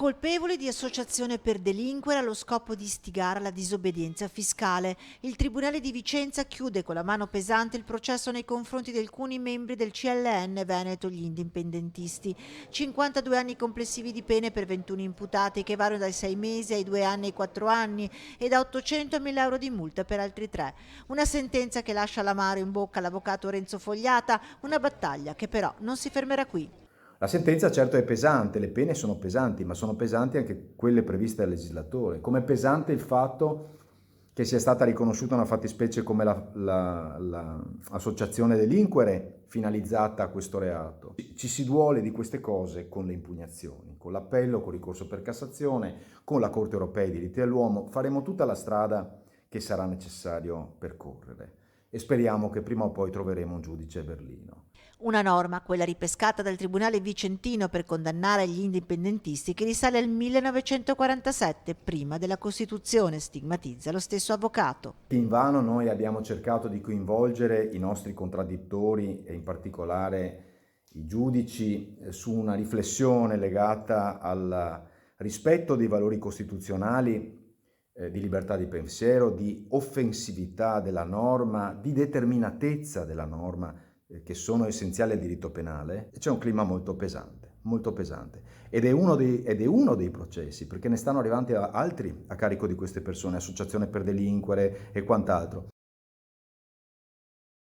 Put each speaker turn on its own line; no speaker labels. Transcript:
Colpevoli di associazione per delinquere allo scopo di istigare alla disobbedienza fiscale. Il Tribunale di Vicenza chiude con la mano pesante il processo nei confronti di alcuni membri del CLN Veneto, gli indipendentisti. 52 anni complessivi di pene per 21 imputati che variano dai 6 mesi ai 2 anni ai 4 anni e da 800 a 1000 euro di multa per altri 3. Una sentenza che lascia l'amaro in bocca all'avvocato Renzo Fogliata, una battaglia che però non si fermerà qui.
La sentenza certo è pesante, le pene sono pesanti, ma sono pesanti anche quelle previste dal legislatore. Come è pesante il fatto che sia stata riconosciuta una fattispecie come l'associazione delinquere finalizzata a questo reato. Ci si duole di queste cose con le impugnazioni, con l'appello, con il ricorso per Cassazione, con la Corte europea dei diritti dell'uomo. Faremo tutta la strada che sarà necessario percorrere e speriamo che prima o poi troveremo un giudice a Berlino.
Una norma, quella ripescata dal Tribunale vicentino per condannare gli indipendentisti, che risale al 1947, prima della Costituzione, stigmatizza lo stesso avvocato.
Invano noi abbiamo cercato di coinvolgere i nostri contraddittori e in particolare i giudici su una riflessione legata al rispetto dei valori costituzionali, di libertà di pensiero, di offensività della norma, di determinatezza della norma, che sono essenziali al diritto penale. C'è un clima molto pesante. Ed è uno dei processi, perché ne stanno arrivando altri a carico di queste persone, associazione per delinquere e quant'altro.